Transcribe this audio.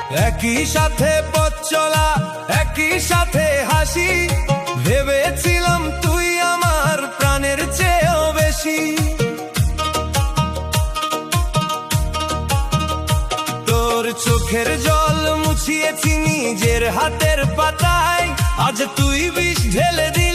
একই সাথে পথ চলা, একই সাথে হাসি, ভেবেছিলাম তুই আমার প্রাণের চেয়েও বেশি। তোর চোখের জল মুছিয়েছি নিজের হাতের পাতায়, আজ তুই বিষ ঢেলে দি